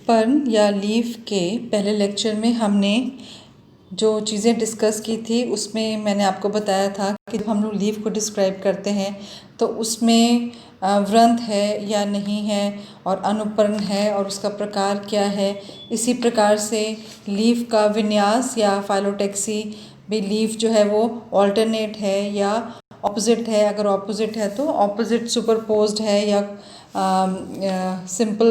पर्न या लीफ के पहले लेक्चर में हमने जो चीज़ें डिस्कस की थी उसमें मैंने आपको बताया था कि जब हम लोग लीफ को डिस्क्राइब करते हैं तो उसमें वृंत है या नहीं है और अनुपर्ण है और उसका प्रकार क्या है। इसी प्रकार से लीफ का विन्यास या फाइलोटैक्सी भी लीफ जो है वो ऑल्टरनेट है या ऑपोजिट है। अगर ऑपोजिट है तो ऑपोजिट सुपरपोज्ड है या सिंपल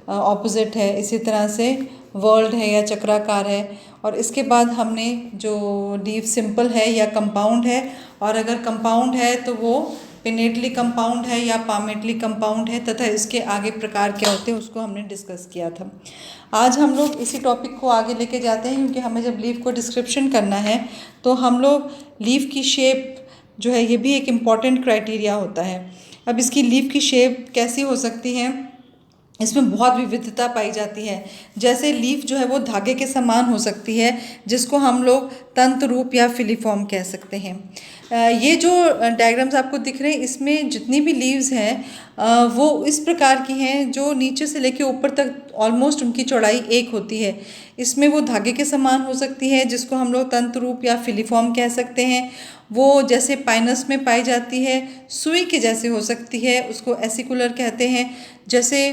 ऑपोजिट है। इसी तरह से वर्ल्ड है या चक्राकार है। और इसके बाद हमने जो लीफ सिंपल है या कंपाउंड है, और अगर कंपाउंड है तो वो पिनेटली कंपाउंड है या पामेटली कंपाउंड है, तथा इसके आगे प्रकार क्या होते हैं उसको हमने डिस्कस किया था। आज हम लोग इसी टॉपिक को आगे लेके जाते हैं, क्योंकि हमें जब लीफ को डिस्क्रिप्शन करना है तो हम लोग लीफ की शेप जो है ये भी एक इम्पॉर्टेंट क्राइटेरिया होता है। अब इसकी लीफ की शेप कैसी हो सकती है, इसमें बहुत विविधता पाई जाती है। जैसे लीफ जो है वो धागे के समान हो सकती है, जिसको हम लोग तंतु रूप या फिलीफॉर्म कह सकते हैं। ये जो डायग्राम्स आपको दिख रहे हैं इसमें जितनी भी लीव्स हैं वो इस प्रकार की हैं जो नीचे से लेके ऊपर तक ऑलमोस्ट उनकी चौड़ाई एक होती है। इसमें वो धागे के समान हो सकती है, जिसको हम लोग तंतु रूप या फिलीफॉर्म कह सकते हैं। वो जैसे पाइनस में पाई जाती है, सुई के जैसे हो सकती है, उसको एसिकुलर कहते हैं। जैसे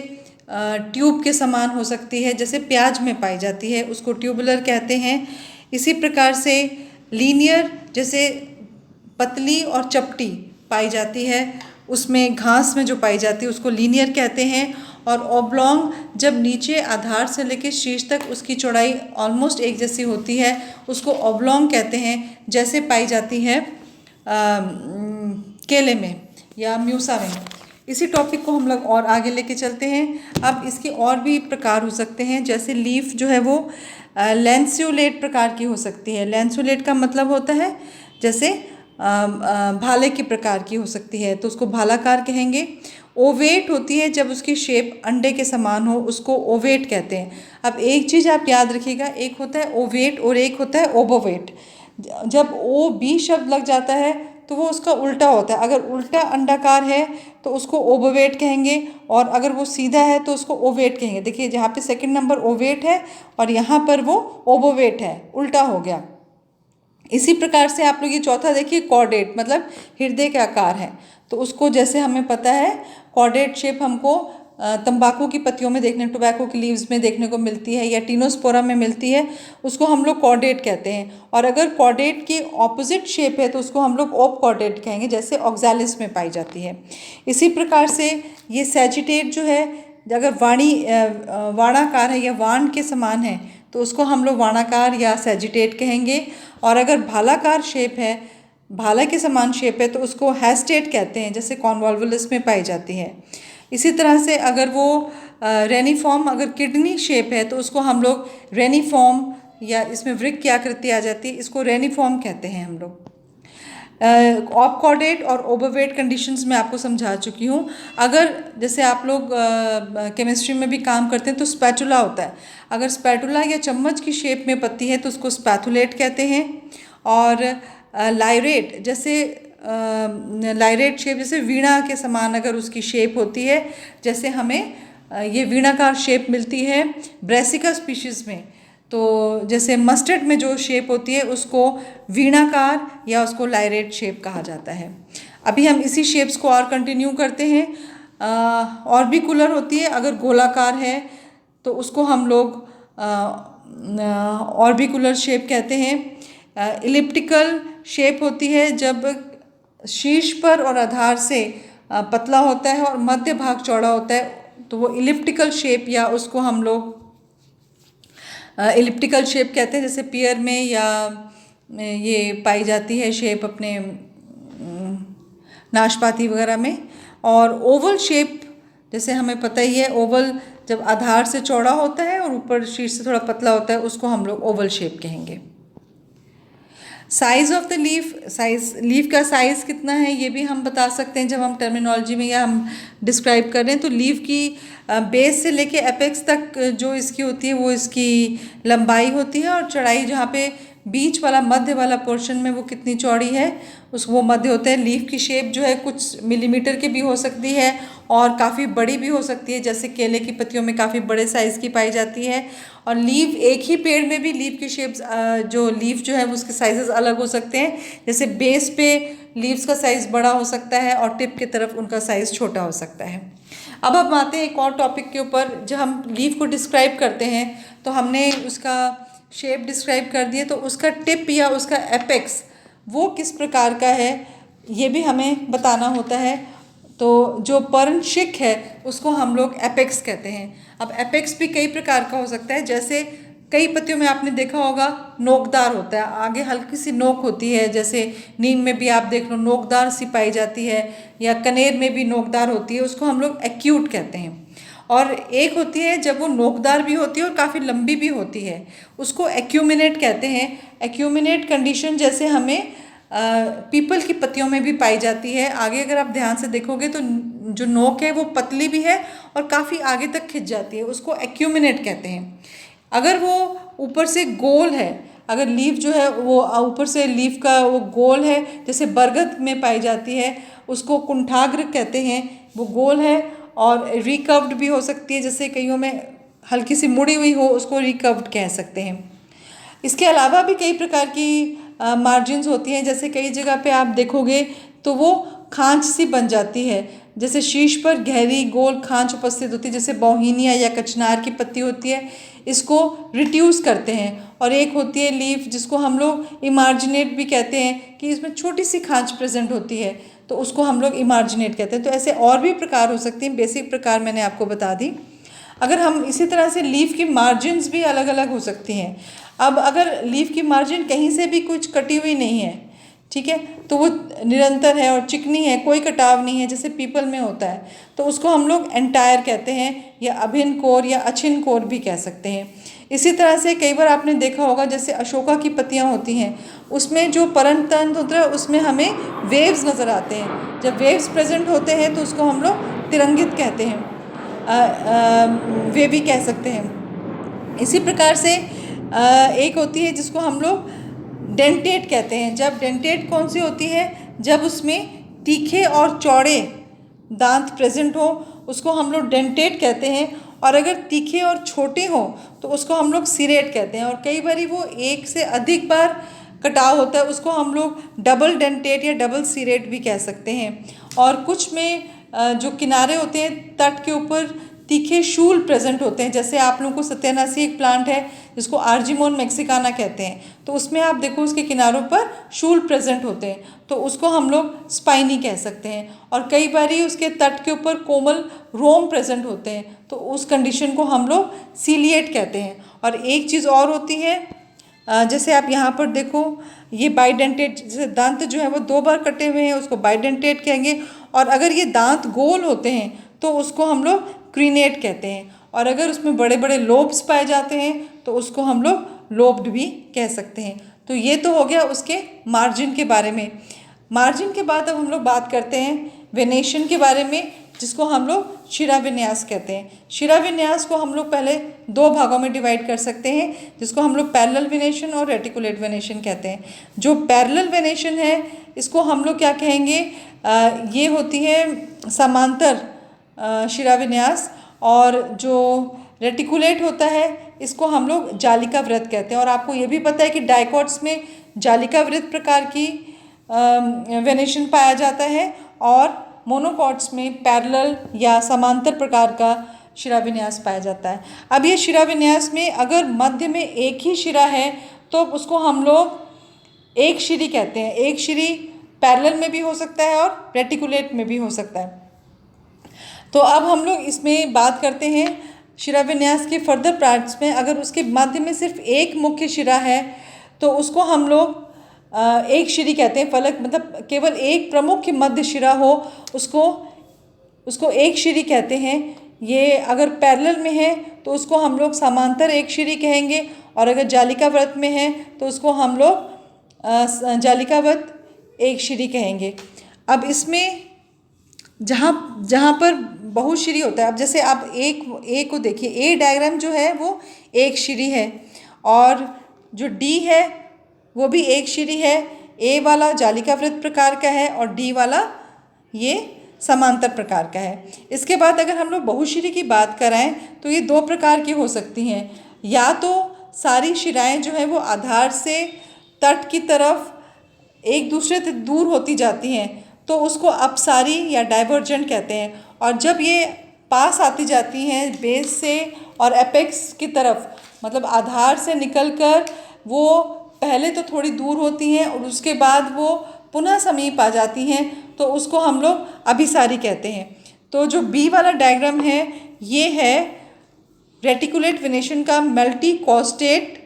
ट्यूब के समान हो सकती है, जैसे प्याज में पाई जाती है, उसको ट्यूबुलर कहते हैं। इसी प्रकार से लीनियर, जैसे पतली और चपटी पाई जाती है, उसमें घास में जो पाई जाती है उसको लीनियर कहते हैं। और ओब्लॉन्ग, जब नीचे आधार से लेकर शीर्ष तक उसकी चौड़ाई ऑलमोस्ट एक जैसी होती है, उसको ओब्लॉन्ग कहते हैं, जैसे पाई जाती है केले में या म्यूसा में। इसी टॉपिक को हम लोग और आगे लेके चलते हैं। अब इसके और भी प्रकार हो सकते हैं, जैसे लीफ जो है वो लैंसियोलेट प्रकार की हो सकती है। लैंसियोलेट का मतलब होता है जैसे भाले के प्रकार की हो सकती है, तो उसको भालाकार कहेंगे। ओवेट होती है जब उसकी शेप अंडे के समान हो, उसको ओवेट कहते हैं। अब एक चीज़ आप याद रखिएगा, एक होता है ओवेट और एक होता है ओबोवेट। जब ओ बी शब्द लग जाता है तो वो उसका उल्टा होता है। अगर उल्टा अंडाकार है तो उसको ओबोवेट कहेंगे, और अगर वो सीधा है तो उसको ओवेट कहेंगे। देखिए जहाँ पे सेकंड नंबर ओवेट है और यहाँ पर वो ओबोवेट है, उल्टा हो गया। इसी प्रकार से आप लोग ये चौथा देखिए, कॉर्डेट मतलब हृदय के आकार है, तो उसको जैसे हमें पता है कॉर्डेट शेप हमको तंबाकू की पत्तियों में देखने, टोबैको की लीव्स में देखने को मिलती है या टीनोस्पोरा में मिलती है, उसको हम लोग कॉर्डेट कहते हैं। और अगर कॉर्डेट की ऑपोजिट शेप है तो उसको हम लोग ओप कॉर्डेट कहेंगे, जैसे ऑक्सैलिस में पाई जाती है। इसी प्रकार से ये सैजिटेट जो है, अगर वाणाकार है या वाण के समान है तो उसको हम लोग वाणाकार या सैजिटेट कहेंगे। और अगर भालाकार शेप है, भाला के समान शेप है, तो उसको हैस्टेट कहते हैं, जैसे कॉन्वॉल्वुलस में पाई जाती है। इसी तरह से अगर वो रेनिफॉर्म, अगर किडनी शेप है तो उसको हम लोग रेनिफॉर्म, या इसमें वृक्क की आकृति आ जाती है, इसको रेनिफॉर्म कहते हैं हम लोग। ऑपकॉर्डेट और ओबोवेट कंडीशंस में आपको समझा चुकी हूँ। अगर जैसे आप लोग केमिस्ट्री में भी काम करते हैं तो स्पैटुला होता है, अगर स्पैटुला या चम्मच की शेप में पत्ती है तो उसको स्पैथुलेट कहते हैं। और लाइरेट, जैसे लाइरेट शेप, जैसे वीणा के समान अगर उसकी शेप होती है, जैसे हमें ये वीणाकार शेप मिलती है ब्रेसिका स्पीशीज़ में, तो जैसे मस्टर्ड में जो शेप होती है उसको वीणाकार या उसको लाइरेट शेप कहा जाता है। अभी हम इसी शेप्स को और कंटिन्यू करते हैं। ऑर्बिकुलर होती है, अगर गोलाकार है तो उसको हम लोग ऑर्बिकुलर शेप कहते हैं। इलिप्टिकल शेप होती है जब शीर्ष पर और आधार से पतला होता है और मध्य भाग चौड़ा होता है, तो वो इलिप्टिकल शेप या उसको हम लोग इलिप्टिकल शेप कहते हैं। जैसे पियर में या ये पाई जाती है शेप अपने नाशपाती वगैरह में। और ओवल शेप, जैसे हमें पता ही है ओवल जब आधार से चौड़ा होता है और ऊपर शीर्ष से थोड़ा पतला होता है, उसको हम लोग ओवल शेप कहेंगे। साइज़ ऑफ द लीफ का साइज़ कितना है ये भी हम बता सकते हैं जब हम टर्मिनोलॉजी में या हम डिस्क्राइब कर रहे हैं। तो लीफ की बेस से लेके एपेक्स तक जो इसकी होती है वो इसकी लंबाई होती है, और चौड़ाई जहाँ पे बीच वाला मध्य वाला पोर्शन में वो कितनी चौड़ी है, वो मध्य होता है। लीफ की शेप जो है कुछ मिलीमीटर की भी हो सकती है और काफ़ी बड़ी भी हो सकती है, जैसे केले की पत्तियों में काफ़ी बड़े साइज़ की पाई जाती है। और लीफ, एक ही पेड़ में भी लीफ की शेप्स, जो लीफ जो है उसके साइजेस अलग हो सकते हैं। जैसे बेस पे लीव्स का साइज़ बड़ा हो सकता है और टिप की तरफ उनका साइज़ छोटा हो सकता है। अब हम आते हैं एक और टॉपिक के ऊपर। जब हम लीफ को डिस्क्राइब करते हैं तो हमने उसका शेप डिस्क्राइब कर दिए, तो उसका टिप या उसका एपेक्स वो किस प्रकार का है ये भी हमें बताना होता है। तो जो पर्णशिक है उसको हम लोग एपेक्स कहते हैं। अब एपेक्स भी कई प्रकार का हो सकता है, जैसे कई पत्तियों में आपने देखा होगा नोकदार होता है, आगे हल्की सी नोक होती है, जैसे नीम में भी आप देख लो नोकदार सी पाई जाती है, या कनेर में भी नोकदार होती है, उसको हम लोग एक्यूट कहते हैं। और एक होती है जब वो नोकदार भी होती है और काफ़ी लंबी भी होती है, उसको एक्यूमिनेट कहते हैं। एक्यूमिनेट कंडीशन जैसे हमें पीपल की पत्तियों में भी पाई जाती है। आगे अगर आप ध्यान से देखोगे तो जो नोक है वो पतली भी है और काफ़ी आगे तक खिंच जाती है, उसको एक्यूमिनेट कहते हैं। अगर वो ऊपर से गोल है, अगर लीफ जो है वो ऊपर से लीफ का वो गोल है, जैसे बरगद में पाई जाती है, उसको कुंठाग्र कहते हैं, वो गोल है। और रिकर्व्ड भी हो सकती है, जैसे कईयों में हल्की सी मुड़ी हुई हो, उसको रिकर्व्ड कह सकते हैं। इसके अलावा भी कई प्रकार की मार्जिन्स होती हैं, जैसे कई जगह पे आप देखोगे तो वो खांच सी बन जाती है, जैसे शीश पर गहरी गोल खांच उपस्थित होती है, जैसे बौहिनिया या कचनार की पत्ती होती है, इसको रिट्यूस करते हैं। और एक होती है लीफ जिसको हम लोग इमार्जिनेट भी कहते हैं, कि इसमें छोटी सी खांच प्रेजेंट होती है, तो उसको हम लोग इमार्जिनेट कहते हैं। तो ऐसे और भी प्रकार हो सकती हैं, बेसिक प्रकार मैंने आपको बता दी। अगर हम इसी तरह से लीफ की मार्जिन्स भी अलग अलग हो सकती हैं। अब अगर लीफ की मार्जिन कहीं से भी कुछ कटी हुई नहीं है, ठीक है, तो वो निरंतर है और चिकनी है, कोई कटाव नहीं है, जैसे पीपल में होता है, तो उसको हम लोग एंटायर कहते हैं, या अभिन्न कोर या अछिन्न कोर भी कह सकते हैं। इसी तरह से कई बार आपने देखा होगा जैसे अशोका की पत्तियां होती हैं, उसमें जो पर्णतंतु होता है उसमें हमें वेव्स नज़र आते हैं। जब वेव्स प्रेजेंट होते हैं तो उसको हम लोग तिरंगित कहते हैं, वे भी कह सकते हैं। इसी प्रकार से एक होती है जिसको हम लोग डेंटेट कहते हैं। जब डेंटेट कौन सी होती है, जब उसमें तीखे और चौड़े दांत प्रेजेंट हो, उसको हम लोग डेंटेट कहते हैं। और अगर तीखे और छोटे हो तो उसको हम लोग सिरेट कहते हैं। और कई बार वो एक से अधिक बार कटाव होता है, उसको हम लोग डबल डेंटेट या डबल सिरेट भी कह सकते हैं। और कुछ में जो किनारे होते हैं तट के ऊपर तीखे शूल प्रेजेंट होते हैं, जैसे आप लोगों को सत्यानाशी एक प्लांट है जिसको आर्जिमोन मैक्सिकाना कहते हैं, तो उसमें आप देखो उसके किनारों पर शूल प्रेजेंट होते हैं, तो उसको हम लोग स्पाइनी कह सकते हैं। और कई बार उसके तट के ऊपर कोमल रोम प्रेजेंट होते हैं, तो उस कंडीशन को हम लोग सीलिएट कहते हैं। और एक चीज़ और होती है, जैसे आप यहाँ पर देखो ये बाइडेंटेट, जैसे दांत जो है वो दो बार कटे हुए हैं, उसको बाइडेंटेट कहेंगे। और अगर ये दांत गोल होते हैं तो उसको हम लोग क्रीनेट कहते हैं। और अगर उसमें बड़े बड़े लोब्स पाए जाते हैं तो उसको हम लोग लोब्ड भी कह सकते हैं। तो ये तो हो गया उसके मार्जिन के बारे में। मार्जिन के बाद अब हम लोग बात करते हैं वेनेशन के बारे में, जिसको हम लोग शिराविन्यास कहते हैं। शिराविन्यास को हम लोग पहले दो भागों में डिवाइड कर सकते हैं, जिसको हम लोग पैरेलल वेनेशन और रेटिकुलेट वेनेशन कहते हैं। जो पैरेलल वेनेशन है इसको हम लोग क्या कहेंगे, ये होती है समांतर शिराविन्यास। और जो रेटिकुलेट होता है इसको हम लोग जालिका वृत्त कहते हैं। और आपको ये भी पता है कि डाइकॉट्स में जालिका वृत्त प्रकार की वेनेशन पाया जाता है, और मोनोकॉट्स में पैरेलल या समांतर प्रकार का शिराविन्यास पाया जाता है। अब ये शिराविन्यास में अगर मध्य में एक ही शिरा है तो उसको हम लोग एक शिरी कहते हैं। एक शिरी पैरेलल में भी हो सकता है और रेटिकुलेट में भी हो सकता है। तो अब हम लोग इसमें बात करते हैं शिराविन्यास के फर्दर पार्ट्स में। अगर उसके मध्य में सिर्फ एक मुख्य शिरा है तो उसको हम लोग एक शिरी कहते हैं। फलक मतलब केवल एक प्रमुख मध्य शिरा हो उसको एक शिरी कहते हैं। ये अगर पैरेलल में है तो उसको हम लोग समांतर एक शिरी कहेंगे, और अगर जालिका वृत्त में है तो उसको हम लोग जालिकावृत्त एक शिरी कहेंगे। अब इसमें जहाँ पर बहुशिरी होता है, अब जैसे आप एक को देखिए, ए डायग्राम जो है वो एक शिरी है, और जो डी है वो भी एक शिरी है। ए वाला जालिकावृत प्रकार का है और डी वाला ये समांतर प्रकार का है। इसके बाद अगर हम लोग बहुशिरी की बात कराएं तो ये दो प्रकार की हो सकती हैं। या तो सारी शिराएं जो है वो आधार से तट की तरफ एक दूसरे से दूर होती जाती हैं तो उसको अपसारी या डाइवर्जेंट कहते हैं। और जब ये पास आती जाती हैं बेस से और एपेक्स की तरफ, मतलब आधार से निकलकर वो पहले तो थोड़ी दूर होती हैं और उसके बाद वो पुनः समीप आ जाती हैं, तो उसको हम लोग अभिसारी कहते हैं। तो जो बी वाला डायग्राम है ये है रेटिकुलेट वेनेशन का मल्टी कॉस्टेट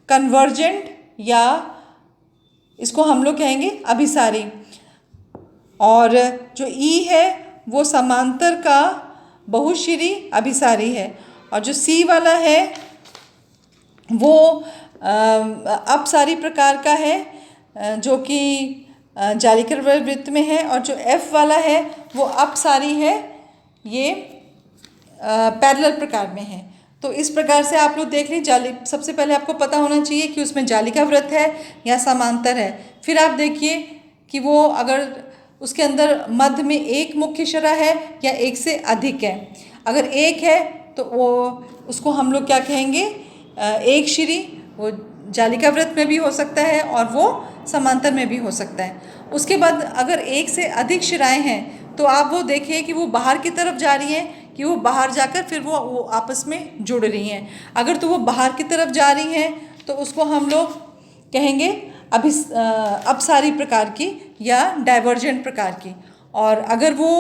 कन्वर्जेंट, या इसको हम लोग कहेंगे अभिसारी। और जो ई है वो समांतर का बहुशिरी अभिसारी है। और जो सी वाला है वो अपसारी प्रकार का है जो कि जालिकावृत में है। और जो एफ वाला है वो अपसारी है, ये पैरेलल प्रकार में है। तो इस प्रकार से आप लोग देख लीजिए, सबसे पहले आपको पता होना चाहिए कि उसमें जालिकावृत है या समांतर है। फिर आप देखिए कि वो अगर उसके अंदर मध्य में एक मुख्य शिरा है या एक से अधिक है। अगर एक है तो वो उसको हम लोग क्या कहेंगे, एक शिरी। वो जालिकावृत में भी हो सकता है और वो समांतर में भी हो सकता है। उसके बाद अगर एक से अधिक शिराएं हैं तो आप वो देखिए कि वो बाहर की तरफ जा रही हैं कि वो बाहर जाकर फिर वो आपस में जुड़ रही हैं। अगर तो वो बाहर की तरफ जा रही हैं तो उसको हम लोग कहेंगे अपसारी प्रकार की या डाइवर्जेंट प्रकार की। और अगर वो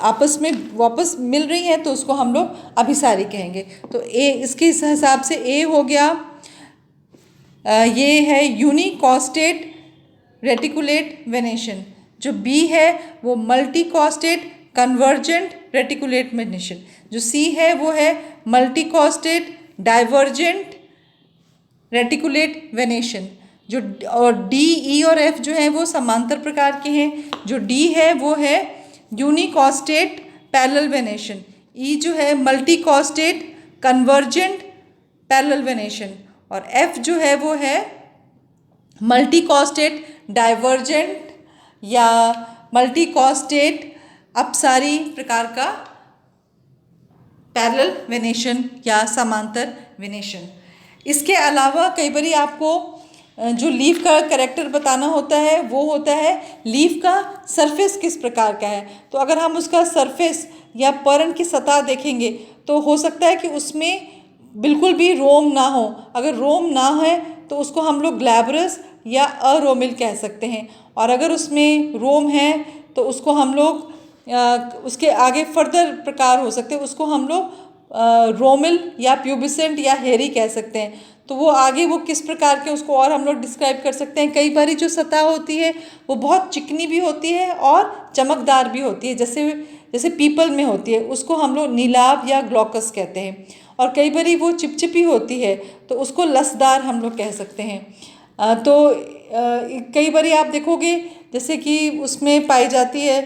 आपस में वापस मिल रही हैं तो उसको हम लोग अभिसारी कहेंगे। तो ए, इसके हिसाब से ए हो गया, ये है यूनिकॉस्टेट रेटिकुलेट वेनेशन। जो बी है वो मल्टीकॉस्टेट कन्वर्जेंट रेटिकुलेट वेनेशन। जो सी है वो है मल्टीकॉस्टेट डाइवर्जेंट रेटिकुलेट वेनेशन। जो और डी, ई और एफ जो है वो समांतर प्रकार के हैं। जो डी है वो है यूनिकॉस्टेट पैरेलल वेनेशन। ई जो है मल्टीकॉस्टेट कन्वर्जेंट पैरेलल वेनेशन। और एफ जो है वो है मल्टीकॉस्टेट डाइवर्जेंट या मल्टीकॉस्टेट अपसारी प्रकार का पैरेलल वेनेशन या समांतर वेनेशन। इसके अलावा कई बार आपको जो लीफ का कैरेक्टर बताना होता है वो होता है लीफ का सरफेस किस प्रकार का है। तो अगर हम उसका सरफेस या पर्ण की सतह देखेंगे तो हो सकता है कि उसमें बिल्कुल भी रोम ना हो। अगर रोम ना है तो उसको हम लोग ग्लैब्रस या अरोमिल कह सकते हैं। और अगर उसमें रोम है तो उसको हम लोग उसके आगे फर्दर प्रकार हो सकते हैं, उसको हम लोग रोमिल या प्यूबिसेंट या हेरी कह सकते हैं। तो वो आगे वो किस प्रकार के उसको और हम लोग डिस्क्राइब कर सकते हैं। कई बारी जो सतह होती है वो बहुत चिकनी भी होती है और चमकदार भी होती है, जैसे पीपल में होती है, उसको हम लोग नीलाभ या ग्लॉकस कहते हैं। और कई बारी वो चिपचिपी होती है तो उसको लसदार हम लोग कह सकते हैं। तो कई बारी आप देखोगे जैसे कि उसमें पाई जाती है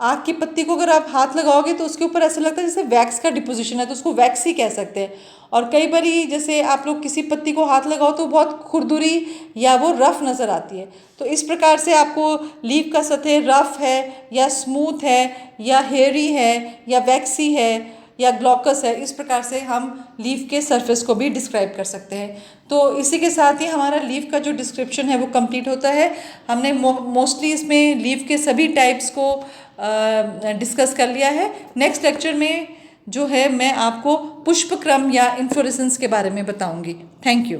आँख की पत्ती को अगर आप हाथ लगाओगे तो उसके ऊपर ऐसा लगता है जैसे वैक्स का डिपोजिशन है, तो उसको वैक्स ही कह सकते हैं। और कई बारी जैसे आप लोग किसी पत्ती को हाथ लगाओ तो बहुत खुरदुरी या वो रफ़ नज़र आती है। तो इस प्रकार से आपको लीफ का सतह रफ़ है या स्मूथ है या हेयरी है या वैक्सी है या ग्लॉकस है, इस प्रकार से हम लीफ के सरफेस को भी डिस्क्राइब कर सकते हैं। तो इसी के साथ ही हमारा लीफ का जो डिस्क्रिप्शन है वो कंप्लीट होता है। हमने मोस्टली इसमें लीफ के सभी टाइप्स को डिस्कस कर लिया है। नेक्स्ट लेक्चर में जो है मैं आपको पुष्पक्रम या इन्फ्लोरेसेंस के बारे में बताऊंगी। Thank you.